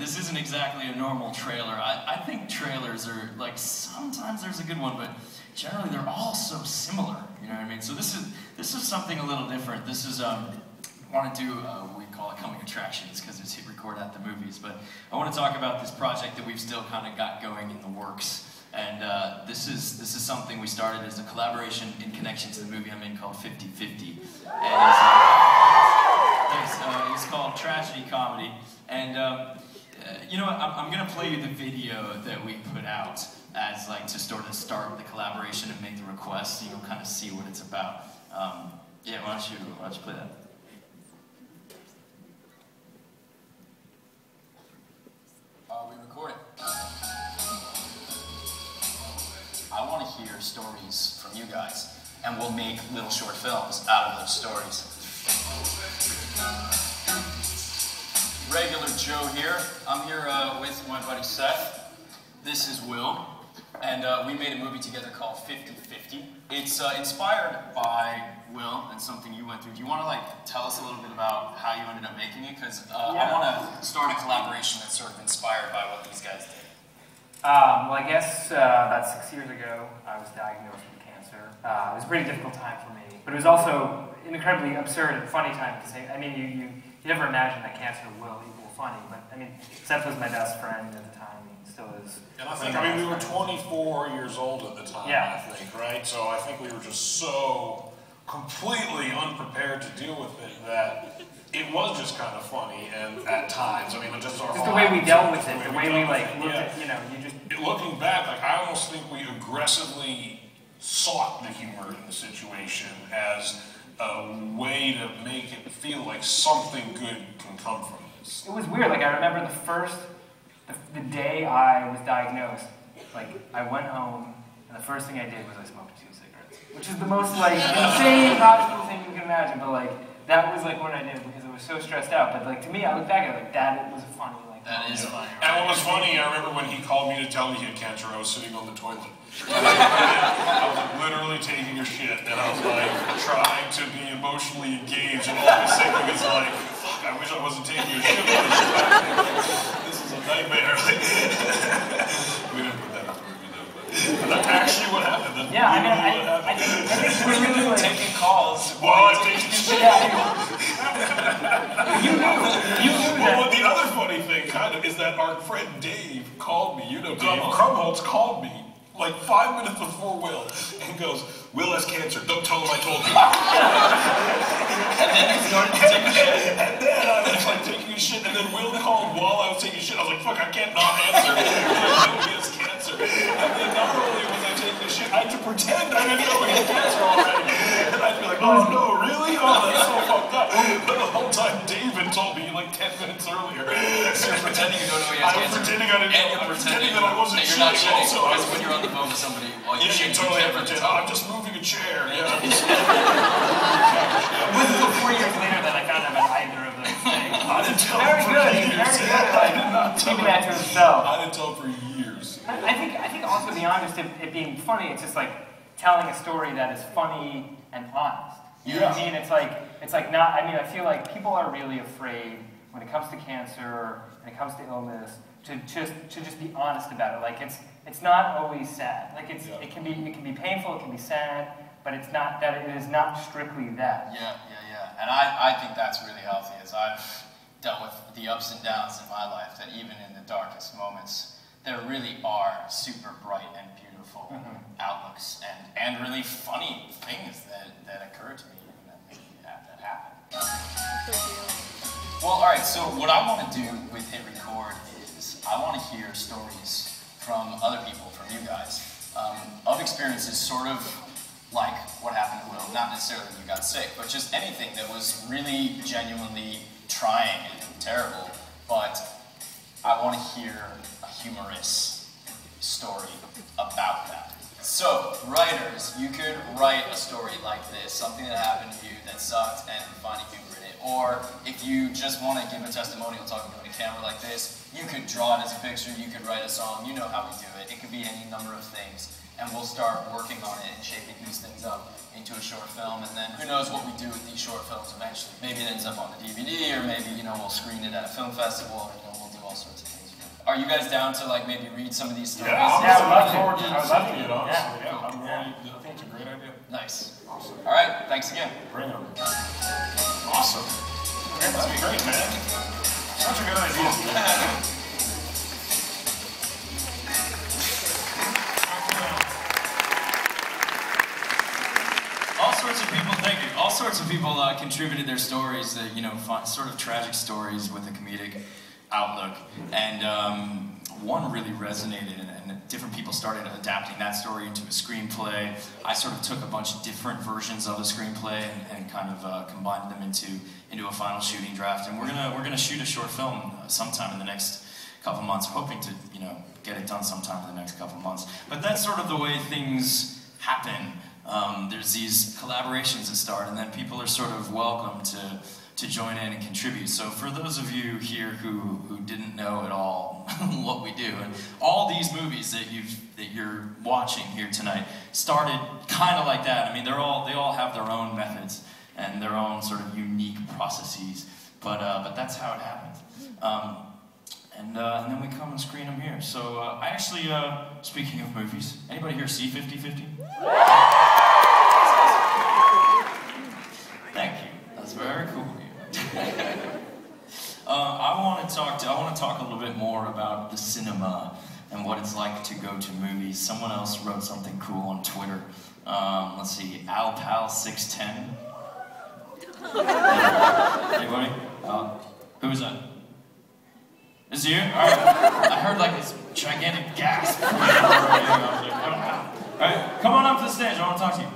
this isn't exactly a normal trailer. I think trailers are, like, sometimes there's a good one, but generally they're all so similar, you know what I mean? So this is something a little different. This is, I want to do what we call it coming attractions, because it's hit record at the movies, but I want to talk about this project that we've still kind of got going in the works. And this is something we started as a collaboration in connection to the movie I'm in called 50/50. And it's called Tragedy Comedy. And you know what, I'm going to play you the video that we put out as like to sort of start the collaboration and make the request, so you'll kind of see what it's about. Yeah, why don't you play that? We recording. I want to hear stories from you guys, and we'll make little short films out of those stories. Regular Joe here. I'm here with my buddy Seth. This is Will, and we made a movie together called 50/50. It's inspired by Will and something you went through. Do you want to like tell us a little bit about how you ended up making it? Because I want to start a collaboration that's sort of inspired by what these guys did. Well, I guess about 6 years ago, I was diagnosed with cancer. It was a pretty difficult time for me, but it was also an incredibly absurd and funny time at the same. I mean, you never imagine that cancer will equal funny, but I mean, Seth was my best friend at the time, he still is. And I mean, we were 24 years old at the time, yeah. I think, right? So I think we were just so completely unprepared to deal with it that it was just kind of funny, and at times, I mean, just the way we dealt with it, the way we like looked at, you know, you just. Looking back, like I almost think we aggressively sought the humor in the situation as a way to make it feel like something good can come from this. It was weird. Like I remember the day I was diagnosed. Like I went home, and the first thing I did was I smoked 2 cigarettes, which is the most like insane, possible thing you can imagine. But like that was like what I did because I was so stressed out. But like to me, I look back at it like that was funny. That is funny. Right? And what was funny, I remember when he called me to tell me he had cancer, I was sitting on the toilet. I was like, literally taking a shit, and I was like trying to be emotionally engaged, and all I was thinking is like, fuck, I wish I wasn't taking a shit. This is a nightmare. We didn't put that in the movie though, but that's actually what happened. Yeah, I mean, I think we're really like, taking calls. While I'm taking shit. You knew well, the other funny thing, kind of, is that our friend Dave called me. You know, Dave Krumholtz called me like 5 minutes before Will, and goes, "Will has cancer. Don't tell him I told you." And then you started to take a shit. And then I was like taking a shit, and then Will called while I was taking a shit. I was like, "Fuck, I can't not answer." He has cancer. And then not only was I taking a shit, I had to pretend I didn't know he had cancer already. And I'd be like, "Oh no, really? Oh, that's so fucked up." But the whole time, David told me like 10 minutes earlier. So you're pretending you don't know he has cancer. I was pretending I didn't know. And you're pretending that I wasn't you're not shitting. Also, because when you're on the phone with somebody, well, you can totally pretend. Oh, I'm just moving a chair. Yeah. It wasn't until 4 years later that I found out about either of those things. I didn't tell Very him good. for years. Very good. Keeping that to himself. I didn't tell him for years. I think also beyond just it being funny, it's just like telling a story that is funny and honest. You know what I mean? It's like not. I mean, I feel like people are really afraid when it comes to cancer, when it comes to illness, to just be honest about it. Like it's not always sad. Like it can be painful, it can be sad, but it's not that. It is not strictly that. Yeah. And I think that's really healthy, as I've dealt with the ups and downs in my life, that even in the darkest moments, there really are super bright and beautiful outlooks and really funny things that occur to me and that happen. Well, all right, so what I want to do with Hit Record is I want to hear stories from other people, from you guys, of experiences sort of like what happened to Will. Not necessarily that you got sick, but just anything that was really genuinely trying and terrible. But I want to hear a humorous story about that. So, writers, you could write a story like this, something that happened to you that sucked and find humor in it. Or if you just want to give a testimonial talking to a camera like this, you could draw it as a picture, you could write a song, you know how we do it. It could be any number of things. And we'll start working on it and shaping these things up into a short film, and then who knows what we do with these short films eventually. Maybe it ends up on the DVD, or maybe, we'll screen it at a film festival, or, we'll do all sorts of things. are you guys down to like maybe read some of these stories? Yeah, I'm looking forward to seeing it, honestly. Yeah. I'm really, I think it's a great idea. Nice. Awesome. All right, thanks again. Bring them. Awesome. That's great, man. Such a good idea. All sorts of people contributed their stories, you know, sort of tragic stories with a comedic outlook, and one really resonated, and different people started adapting that story into a screenplay. I sort of took a bunch of different versions of the screenplay and kind of combined them into a final shooting draft, and we're gonna shoot a short film sometime in the next couple months, hoping to, you know, get it done sometime in the next couple months. But that's sort of the way things happen. There's these collaborations that start, and then people are sort of welcome to join in and contribute. So for those of you here who didn't know at all what we do, and all these movies that you're watching here tonight started kind of like that. I mean, they all have their own methods and their own sort of unique processes, but that's how it happens. And then we come and screen them here. So I actually, speaking of movies, anybody here see 50/50? Thank you. That's very cool of you. I want to talk a little bit more about the cinema and what it's like to go to movies. Someone else wrote something cool on Twitter. Let's see, AlPal610. Anybody? Who is that? Is it you? All right. I heard like this gigantic gasp. All right, come on up to the stage. I want to talk to you.